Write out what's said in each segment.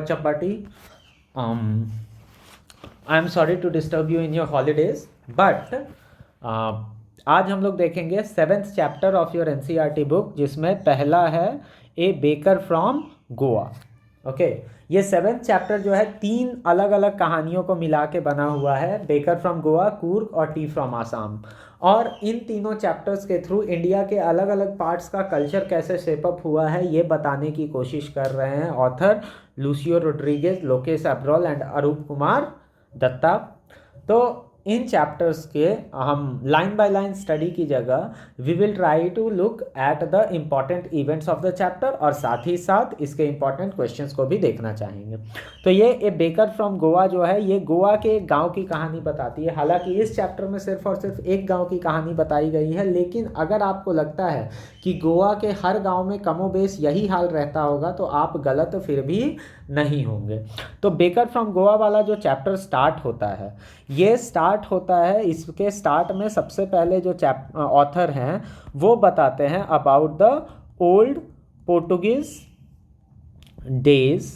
Chapati. I am sorry to disturb you in your holidays but आज हम लोग देखेंगे 7th chapter of your NCERT book, जिसमें पहला है a baker from Goa. Okay, ये 7th चैप्टर जो है 3 अलग अलग कहानियों को मिला के बना हुआ है. बेकर फ्रॉम गोवा, कूर्ग और टी फ्रॉम आसाम. और इन तीनों चैप्टर्स के थ्रू इंडिया के अलग अलग पार्ट्स का कल्चर कैसे शेपअप हुआ है ये बताने की कोशिश कर रहे हैं author Lucio Rodrigues, Lokesh Abrol and Arup Kumar Dutta. तो इन चैप्टर्स के हम लाइन बाय लाइन स्टडी की जगह we will try to look at the important events of the chapter और साथ ही साथ इसके इम्पॉर्टेंट क्वेश्चंस को भी देखना चाहेंगे. तो ये ए बेकर फ्रॉम गोवा जो है ये गोवा के एक गांव की कहानी बताती है. हालांकि इस चैप्टर में सिर्फ और सिर्फ एक गांव की कहानी बताई गई है, लेकिन अगर आपको लगता है कि गोवा के हर गाँव में कमोबेश यही हाल रहता होगा तो आप गलत फिर भी नहीं होंगे. तो बेकर फ्रॉम गोवा वाला जो चैप्टर स्टार्ट होता है ये स्टार्ट होता है, इसके स्टार्ट में सबसे पहले जो ऑथर हैं वो बताते हैं about the old Portuguese days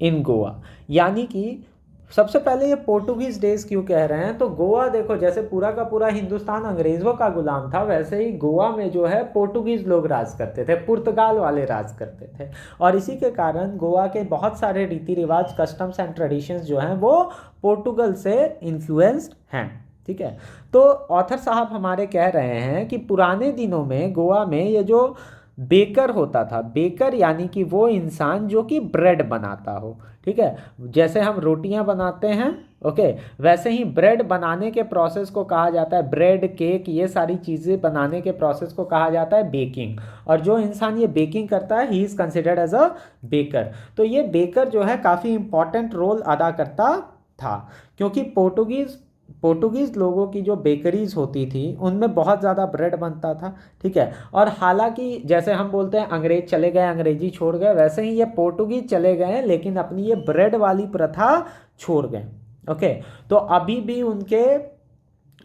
in Goa. यानी कि सबसे पहले ये पोर्टुगीज डेज क्यों कह रहे हैं, तो गोवा देखो जैसे पूरा का पूरा हिंदुस्तान अंग्रेज़ों का गुलाम था, वैसे ही गोवा में जो है पोर्टुगीज लोग राज करते थे, पुर्तगाल वाले राज करते थे. और इसी के कारण गोवा के बहुत सारे रीति रिवाज, कस्टम्स एंड ट्रेडिशंस जो हैं वो पोर्टुगल से इन्फ्लुएंस्ड हैं. ठीक है, तो ऑथर साहब हमारे कह रहे हैं कि पुराने दिनों में गोवा में ये जो बेकर होता था, बेकर यानी कि वो इंसान जो कि ब्रेड बनाता हो. ठीक है, जैसे हम रोटियां बनाते हैं ओके, वैसे ही ब्रेड बनाने के प्रोसेस को कहा जाता है, ब्रेड, केक, ये सारी चीज़ें बनाने के प्रोसेस को कहा जाता है बेकिंग. और जो इंसान ये बेकिंग करता है he is considered as a baker. तो ये बेकर जो है काफ़ी इंपॉर्टेंट रोल अदा करता था, क्योंकि पोर्टुगीज़ लोगों की जो बेकरीज होती थी उनमें बहुत ज़्यादा ब्रेड बनता था. ठीक है, और हालांकि जैसे हम बोलते हैं अंग्रेज चले गए, अंग्रेजी छोड़ गए, वैसे ही ये पोर्टुगीज चले गए लेकिन अपनी ये ब्रेड वाली प्रथा छोड़ गए. ओके, तो अभी भी उनके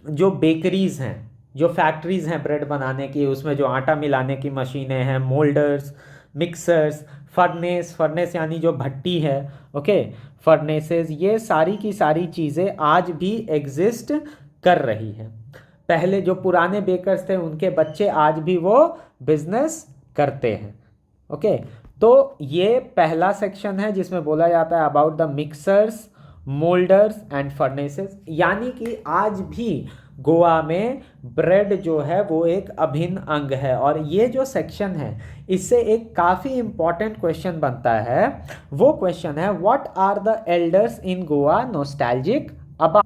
जो बेकरीज हैं, जो फैक्ट्रीज हैं ब्रेड बनाने की, उसमें जो आटा मिलाने की मशीनें हैं, मोल्डर्स, मिक्सर्स, फर्नेस यानी जो भट्टी है, ओके, फर्नेसेस, ये सारी की सारी चीज़ें आज भी एग्जिस्ट कर रही हैं. पहले जो पुराने बेकर्स थे उनके बच्चे आज भी वो बिजनेस करते हैं. ओके, तो ये पहला सेक्शन है जिसमें बोला जाता है about the mixers, moulders and furnaces. यानी कि आज भी गोवा में ब्रेड जो है वो एक अभिन्न अंग है. और ये जो सेक्शन है इससे एक काफ़ी इंपॉर्टेंट क्वेश्चन बनता है. वो क्वेश्चन है what are the elders in Goa nostalgic about.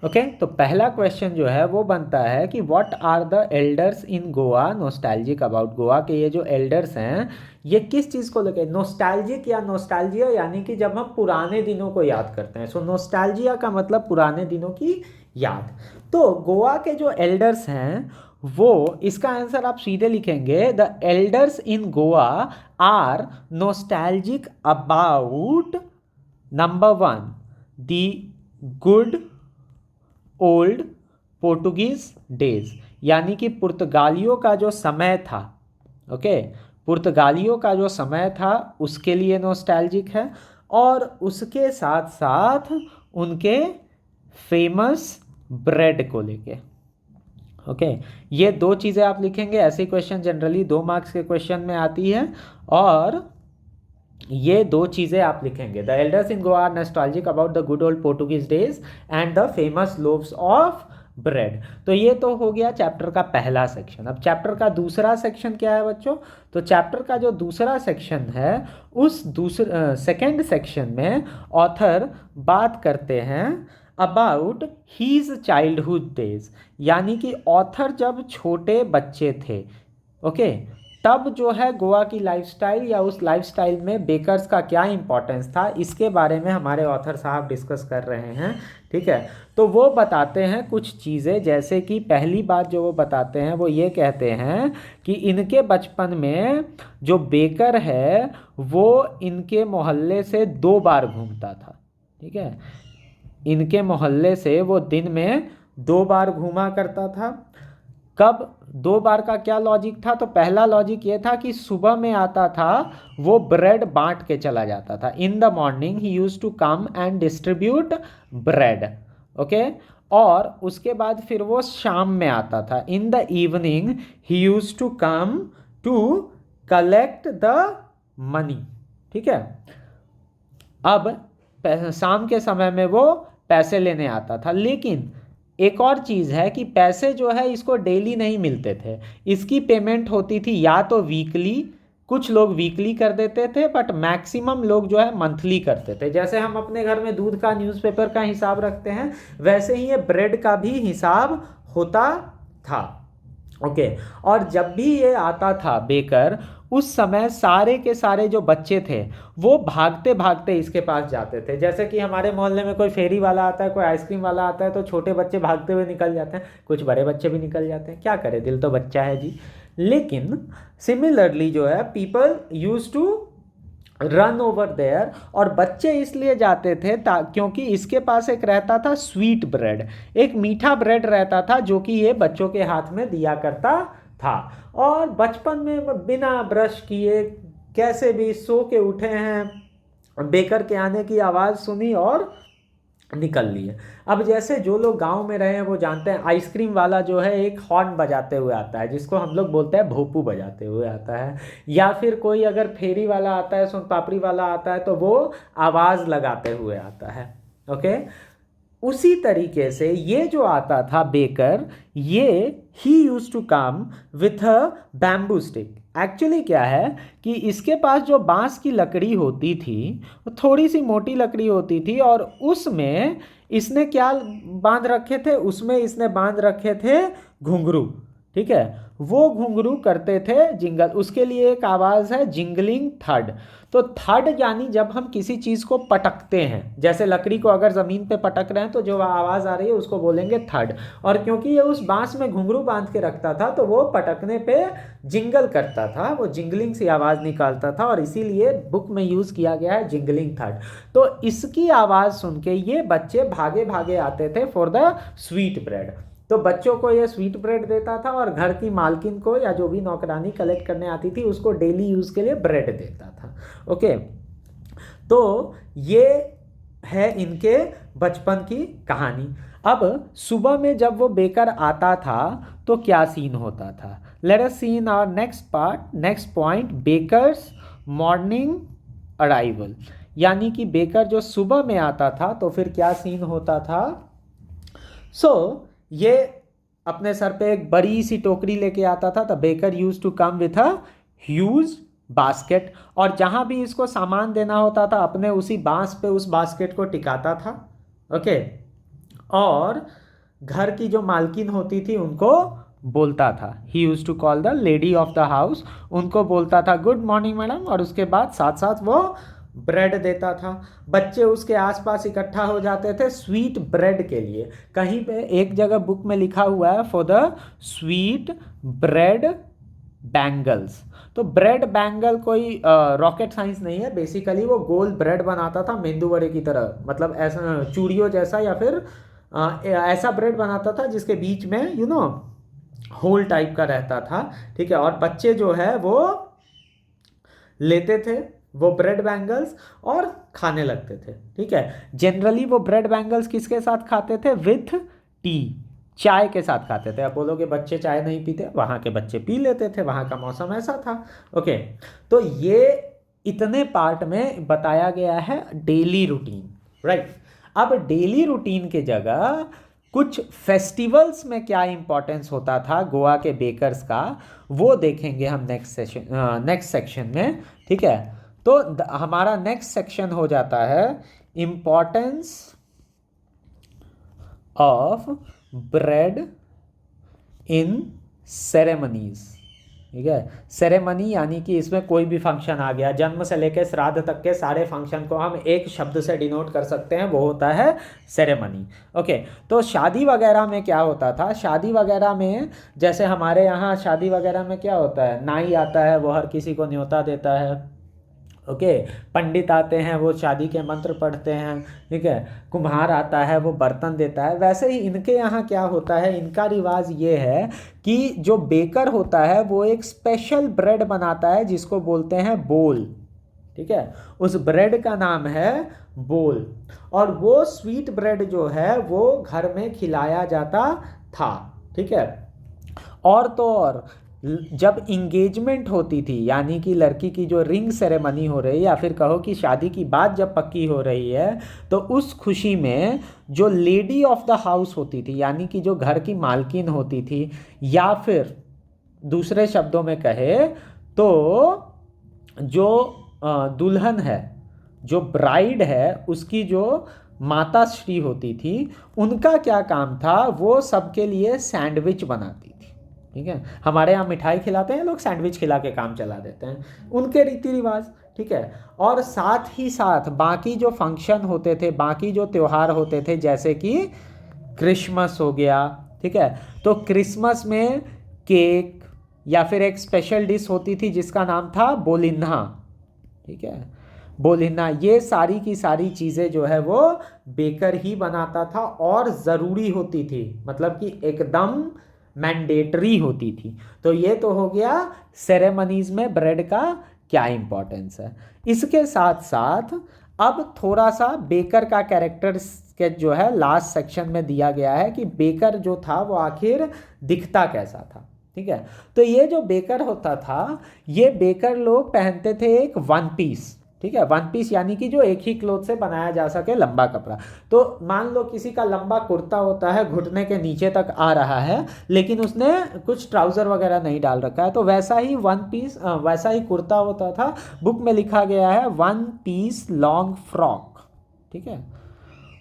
Okay, तो पहला क्वेश्चन जो है वो बनता है कि what are the elders in Goa nostalgic about. Goa के ये जो एल्डर्स हैं ये किस चीज़ को लेकर, नॉस्टैल्जिक या नॉस्टैल्जिया यानी कि जब हम पुराने दिनों को याद करते हैं. सो नॉस्टैल्जिया का मतलब पुराने दिनों की याद. तो गोवा के जो एल्डर्स हैं वो, इसका आंसर आप सीधे लिखेंगे the elders in Goa are nostalgic about number 1 the good old Portuguese days. यानी कि पुर्तगालियों का जो समय था, ओके, पुर्तगालियों का जो समय था उसके लिए नॉस्टैल्जिक है, और उसके साथ साथ उनके फेमस ब्रेड को लेके. ओके, ये 2 चीज़ें आप लिखेंगे. ऐसे क्वेश्चन जनरली 2 मार्क्स के क्वेश्चन में आती है, और ये 2 चीज़ें आप लिखेंगे. The elders in Goa are nostalgic about the good old Portuguese days and the famous loaves of bread. तो ये तो हो गया चैप्टर का पहला सेक्शन. अब चैप्टर का दूसरा सेक्शन क्या है बच्चों, तो चैप्टर का जो दूसरा सेक्शन है उस सेकेंड सेक्शन में ऑथर बात करते हैं अबाउट हीज चाइल्डहुड डेज. यानी कि ऑथर जब छोटे बच्चे थे, ओके, तब जो है गोवा की लाइफस्टाइल या उस लाइफस्टाइल में बेकर्स का क्या इंपॉर्टेंस था, इसके बारे में हमारे ऑथर साहब डिस्कस कर रहे हैं. ठीक है, तो वो बताते हैं कुछ चीज़ें. जैसे कि पहली बात जो वो बताते हैं वो ये कहते हैं कि इनके बचपन में जो बेकर है वो इनके मोहल्ले से 2 बार घूमता था. ठीक है, इनके मोहल्ले से वो दिन में 2 बार घूमा करता था. कब 2 बार का क्या लॉजिक था? तो पहला लॉजिक ये था कि सुबह में आता था, वो ब्रेड बांट के चला जाता था। In the morning he use to come and distribute bread, okay. और उसके बाद फिर वो शाम में आता था। In the evening he use to come to collect the money, ठीक है। अब शाम के समय में वो पैसे लेने आता था, लेकिन एक और चीज़ है कि पैसे जो है इसको डेली नहीं मिलते थे, इसकी पेमेंट होती थी या तो वीकली, कुछ लोग वीकली कर देते थे, बट मैक्सिमम लोग जो है मंथली करते थे। जैसे हम अपने घर में दूध का, न्यूज़पेपर का हिसाब रखते हैं, वैसे ही ये ब्रेड का भी हिसाब होता था, ओके। और जब भी ये आता था बेकर, उस समय सारे के सारे जो बच्चे थे वो भागते भागते इसके पास जाते थे। जैसे कि हमारे मोहल्ले में कोई फेरी वाला आता है, कोई आइसक्रीम वाला आता है, तो छोटे बच्चे भागते हुए निकल जाते हैं, कुछ बड़े बच्चे भी निकल जाते हैं, क्या करें, दिल तो बच्चा है जी। लेकिन सिमिलरली जो है people use to run over there, और बच्चे इसलिए जाते थे क्योंकि इसके पास एक रहता था स्वीट ब्रेड, एक मीठा ब्रेड रहता था जो कि ये बच्चों के हाथ में दिया करता था। और बचपन में बिना ब्रश किए कैसे भी सो के उठे हैं, बेकर के आने की आवाज़ सुनी और निकल लिए। अब जैसे जो लोग गांव में रहे हैं वो जानते हैं, आइसक्रीम वाला जो है एक हॉर्न बजाते हुए आता है, जिसको हम लोग बोलते हैं भोपू बजाते हुए आता है। या फिर कोई अगर फेरी वाला आता है, सोन पापड़ी वाला आता है, तो वो आवाज़ लगाते हुए आता है, ओके। उसी तरीके से ये जो आता था बेकर, ये he use to come with a bamboo stick. Actually क्या है कि इसके पास जो बांस की लकड़ी होती थी वो थोड़ी सी मोटी लकड़ी होती थी, और उसमें इसने क्या बांध रखे थे? उसमें इसने बांध रखे थे घुंघरू, ठीक है। वो घुंघरू करते थे जिंगल, उसके लिए एक आवाज़ है जिंगलिंग थर्ड। तो थर्ड यानी जब हम किसी चीज़ को पटकते हैं, जैसे लकड़ी को अगर ज़मीन पे पटक रहे हैं तो जो आवाज़ आ रही है उसको बोलेंगे थर्ड। और क्योंकि ये उस बांस में घुंघरू बांध के रखता था तो वो पटकने पे जिंगल करता था, वो जिंगलिंग सी आवाज़ निकालता था, और इसीलिए बुक में यूज़ किया गया है जिंगलिंग थर्ड। तो इसकी आवाज़ सुन के ये बच्चे भागे भागे आते थे फॉर द स्वीट ब्रेड। तो बच्चों को ये स्वीट ब्रेड देता था, और घर की मालकिन को या जो भी नौकरानी कलेक्ट करने आती थी उसको डेली यूज़ के लिए ब्रेड देता था, ओके। तो ये है इनके बचपन की कहानी। अब सुबह में जब वो बेकर आता था तो क्या सीन होता था? Let us see in our next part, next point, bakers morning arrival. यानी कि बेकर जो सुबह में आता था तो फिर क्या सीन होता था? ये अपने सर पे एक बड़ी सी टोकरी लेके आता था। The baker use to come with a huge basket, और जहां भी इसको सामान देना होता था अपने उसी बांस पे उस बास्केट को टिकाता था, ओके। और घर की जो मालकिन होती थी उनको बोलता था, he use to call the lady of the house, उनको बोलता था गुड मॉर्निंग मैडम, और उसके बाद साथ साथ वो ब्रेड देता था। बच्चे उसके आसपास इकट्ठा हो जाते थे स्वीट ब्रेड के लिए। कहीं पे एक जगह बुक में लिखा हुआ है for the sweet bread bangles. तो ब्रेड बैंगल कोई रॉकेट साइंस नहीं है, बेसिकली वो गोल ब्रेड बनाता था मेंदू वड़े की तरह, मतलब ऐसा चूड़ियों जैसा, या फिर ऐसा ब्रेड बनाता था जिसके बीच में होल टाइप का रहता था, ठीक है। और बच्चे जो है वो लेते थे वो ब्रेड बैंगल्स और खाने लगते थे, ठीक है। जनरली वो ब्रेड बैंगल्स किसके साथ खाते थे? विथ टी, चाय के साथ खाते थे। अब बोलोगे बच्चे चाय नहीं पीते, वहाँ के बच्चे पी लेते थे, वहाँ का मौसम ऐसा था, ओके। तो ये इतने पार्ट में बताया गया है डेली रूटीन, राइट। अब डेली रूटीन के जगह कुछ फेस्टिवल्स में क्या इंपॉर्टेंस होता था गोवा के बेकर्स का, वो देखेंगे हम नेक्स्ट सेक्शन में, ठीक है। तो हमारा नेक्स्ट सेक्शन हो जाता है importance of bread in ceremonies, ठीक है। सेरेमनी यानी कि इसमें कोई भी फंक्शन आ गया, जन्म से लेकर श्राद्ध तक के सारे फंक्शन को हम एक शब्द से डिनोट कर सकते हैं, वो होता है सेरेमनी, ओके। तो शादी वगैरह में क्या होता था? शादी वगैरह में जैसे हमारे यहाँ शादी वगैरह में क्या होता है, नाई आता है, वो हर किसी को न्योता देता है, ओके। पंडित आते हैं, वो शादी के मंत्र पढ़ते हैं, ठीक है। कुम्हार आता है, वो बर्तन देता है। वैसे ही इनके यहाँ क्या होता है, इनका रिवाज ये है कि जो बेकर होता है वो एक स्पेशल ब्रेड बनाता है जिसको बोलते हैं बोल, ठीक है। उस ब्रेड का नाम है बोल, और वो स्वीट ब्रेड जो है वो घर में खिलाया जाता था, ठीक है। और तो और जब इंगेजमेंट होती थी, यानी कि लड़की की जो रिंग सेरेमनी हो रही है, या फिर कहो कि शादी की बात जब पक्की हो रही है, तो उस खुशी में जो लेडी ऑफ द हाउस होती थी, यानी कि जो घर की मालकिन होती थी, या फिर दूसरे शब्दों में कहे तो जो दुल्हन है, जो ब्राइड है, उसकी जो माता श्री होती थी, उनका क्या काम था, वो सबके लिए सैंडविच बनाती थी, ठीक है। हमारे यहाँ मिठाई खिलाते हैं लोग, सैंडविच खिला के काम चला देते हैं, उनके रीति रिवाज, ठीक है। और साथ ही साथ बाकी जो फंक्शन होते थे, बाकी जो त्यौहार होते थे, जैसे कि क्रिसमस हो गया, ठीक है, तो क्रिसमस में केक या फिर एक स्पेशल डिश होती थी जिसका नाम था बोलिन्हा, ठीक है, बोलिन्हा। ये सारी की सारी चीज़ें जो है वो बेकर ही बनाता था और ज़रूरी होती थी, मतलब कि एकदम मैंडेटरी होती थी। तो ये तो हो गया सेरेमनीज में ब्रेड का क्या इंपॉर्टेंस है। इसके साथ साथ अब थोड़ा सा बेकर का कैरेक्टर के जो है लास्ट सेक्शन में दिया गया है कि बेकर जो था वो आखिर दिखता कैसा था, ठीक है। तो ये जो बेकर होता था, ये बेकर लोग पहनते थे एक वन पीस, ठीक है। वन पीस यानी कि जो एक ही क्लोथ से बनाया जा सके लंबा कपड़ा। तो मान लो किसी का लंबा कुर्ता होता है, घुटने के नीचे तक आ रहा है, लेकिन उसने कुछ ट्राउजर वगैरह नहीं डाल रखा है, तो वैसा ही वन पीस, वैसा ही कुर्ता होता था। बुक में लिखा गया है वन पीस लॉन्ग फ्रॉक, ठीक है,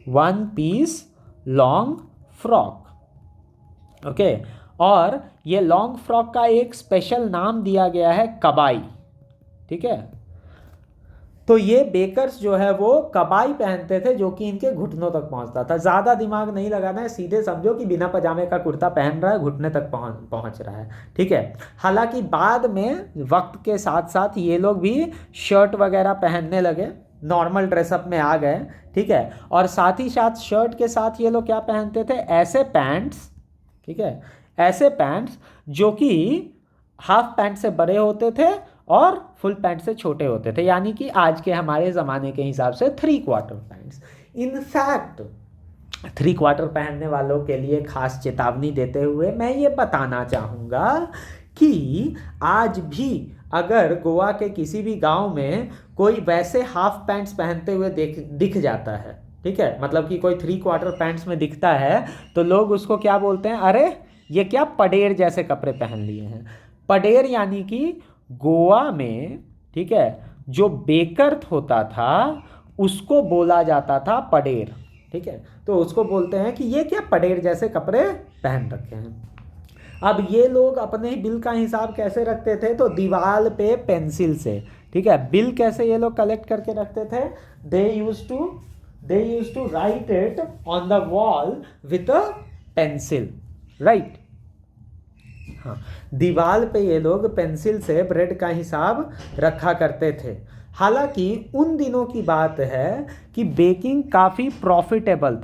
one piece long frock, okay. और ये लॉन्ग फ्रॉक का एक स्पेशल नाम दिया गया है कबाई, ठीक है। तो ये बेकर्स जो है वो कबाई पहनते थे, जो कि इनके घुटनों तक पहुंचता था। ज़्यादा दिमाग नहीं लगाना है, सीधे समझो कि बिना पजामे का कुर्ता पहन रहा है, घुटने तक पहुंच रहा है, ठीक है। हालांकि बाद में वक्त के साथ साथ ये लोग भी शर्ट वगैरह पहनने लगे, नॉर्मल ड्रेसअप में आ गए, ठीक है। और साथ ही साथ शर्ट के साथ ये लोग क्या पहनते थे, ऐसे पैंट्स, ठीक है, ऐसे पैंट्स जो कि हाफ पैंट से बड़े होते थे और फुल पैंट से छोटे होते थे, यानी कि आज के हमारे ज़माने के हिसाब से 3/4 पैंट्स। इनफैक्ट 3/4 पहनने वालों के लिए खास चेतावनी देते हुए मैं ये बताना चाहूँगा कि आज भी अगर गोवा के किसी भी गांव में कोई वैसे हाफ पैंट्स पहनते हुए दिख जाता है, ठीक है, मतलब कि कोई 3/4 पैंट्स में दिखता है, तो लोग उसको क्या बोलते हैं, अरे ये क्या पडेर जैसे कपड़े पहन लिए हैं। पडेर यानी कि गोवा में, ठीक है, जो बेकर होता था उसको बोला जाता था पडेर, ठीक है। तो उसको बोलते हैं कि ये क्या पडेर जैसे कपड़े पहन रखे हैं। अब ये लोग अपने बिल का हिसाब कैसे रखते थे, तो दीवार पे पेंसिल से, ठीक है, बिल कैसे ये लोग कलेक्ट करके रखते थे, they used to write it on the wall with a pencil, right. हाँ, दीवार पे ये लोग पेंसिल से ब्रेड का हिसाब रखा करते थे। हालांकि उन दिनों की बात है कि बेकिंग काफ़ी प्रॉफिटेबल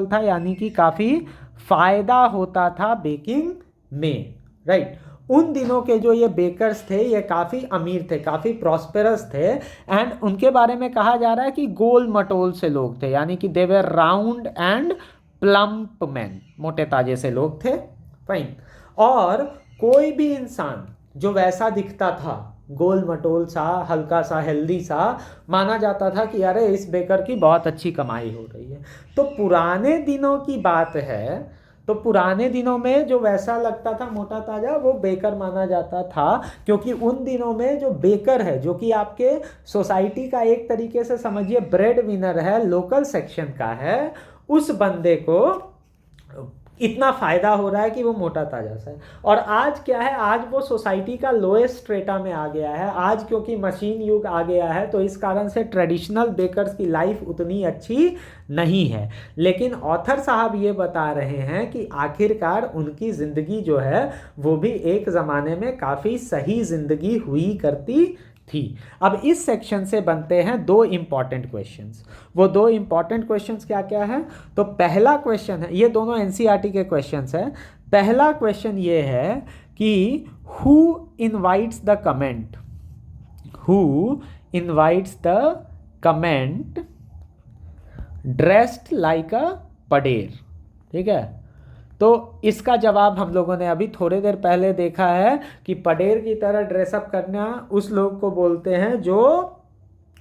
था, यानी कि काफ़ी फ़ायदा होता था बेकिंग में, राइट। उन दिनों के जो ये बेकर्स थे ये काफ़ी अमीर थे, काफ़ी प्रॉस्पेरस थे, एंड उनके बारे में कहा जा रहा है कि गोल मटोल से लोग थे, यानी कि दे वर राउंड एंड प्लम्प मैन, मोटे ताजे से लोग थे, फाइन। और कोई भी इंसान जो वैसा दिखता था, गोल मटोल सा, हल्का सा, हेल्दी सा, माना जाता था कि अरे इस बेकर की बहुत अच्छी कमाई हो रही है। तो पुराने दिनों की बात है, तो पुराने दिनों में जो वैसा लगता था मोटा ताजा, वो बेकर माना जाता था, क्योंकि उन दिनों में जो बेकर है, जो कि आपके सोसाइटी का एक तरीके से समझिए ब्रेड विनर है, लोकल सेक्शन का है, उस बंदे को इतना फायदा हो रहा है कि वो मोटा ताजा सा है। और आज क्या है, आज वो सोसाइटी का लोएस्ट स्ट्रेटा में आ गया है। आज क्योंकि मशीन युग आ गया है, तो इस कारण से ट्रेडिशनल बेकर्स की लाइफ उतनी अच्छी नहीं है। लेकिन ऑथर साहब ये बता रहे हैं कि आखिरकार उनकी ज़िंदगी जो है वो भी एक ज़माने में काफ़ी सही ज़िंदगी हुई करती थी। अब इस सेक्शन से बनते हैं दो इंपॉर्टेंट क्वेश्चंस। वो दो इंपॉर्टेंट क्वेश्चंस क्या क्या है? तो पहला क्वेश्चन है, ये दोनों एनसीईआरटी के क्वेश्चंस हैं। पहला क्वेश्चन ये है कि who invites the comment, who invites the comment dressed like a padre. ठीक है, तो इसका जवाब हम लोगों ने अभी थोड़ी देर पहले देखा है कि पडेर की तरह ड्रेसअप करना उस लोग को बोलते हैं जो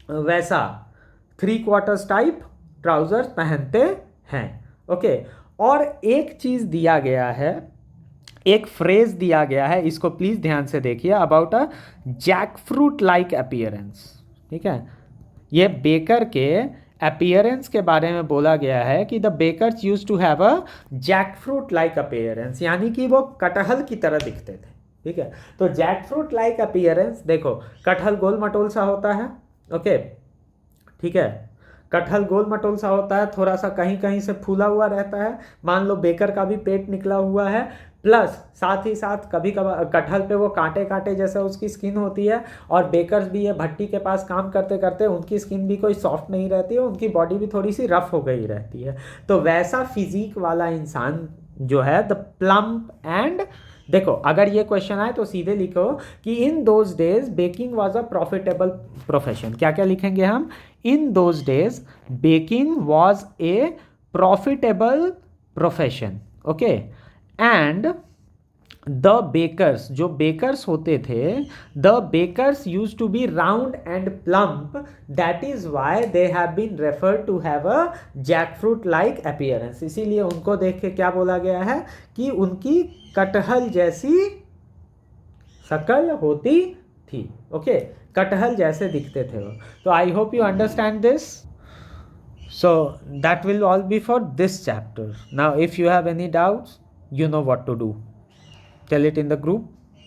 वैसा 3/4 टाइप ट्राउजर्स पहनते हैं। ओके, और एक चीज दिया गया है, एक फ्रेज दिया गया है, इसको प्लीज ध्यान से देखिए, about a jackfruit like appearance. ठीक है, ये बेकर के अपीयरेंस के बारे में बोला गया है कि the bakers use to have a jackfruit like appearance, यानी कि वो कटहल की तरह दिखते थे। ठीक है, तो जैकफ्रूट लाइक अपीयरेंस, देखो कटहल गोल मटोल सा होता है। ओके, ठीक है, कटहल गोल मटोल सा होता है, थोड़ा सा कहीं कहीं से फूला हुआ रहता है। मान लो बेकर का भी पेट निकला हुआ है, प्लस साथ ही साथ कभी कभार कटहल पे वो कांटे कांटे जैसा उसकी स्किन होती है। और बेकर्स भी ये भट्टी के पास काम करते करते उनकी स्किन भी कोई सॉफ्ट नहीं रहती है, उनकी बॉडी भी थोड़ी सी रफ हो गई रहती है। तो वैसा फिजिक वाला इंसान जो है द प्लम्प एंड, देखो अगर ये क्वेश्चन आए तो सीधे लिखो कि in those days baking was a profitable profession. क्या क्या लिखेंगे हम? In those days baking was a profitable profession. Okay, and the bakers, जो बेकर्स होते थे, the bakers use to be round and plump, that is why they have been referred to have a jackfruit like appearance. इसीलिए उनको देख के क्या बोला गया है कि उनकी कटहल जैसी शक्ल होती थी। ओके, कटहल जैसे दिखते थे वो। तो I hope you understand this. So that will all be for this chapter. Now if you have any doubts, you know what to do. Tell it in the group.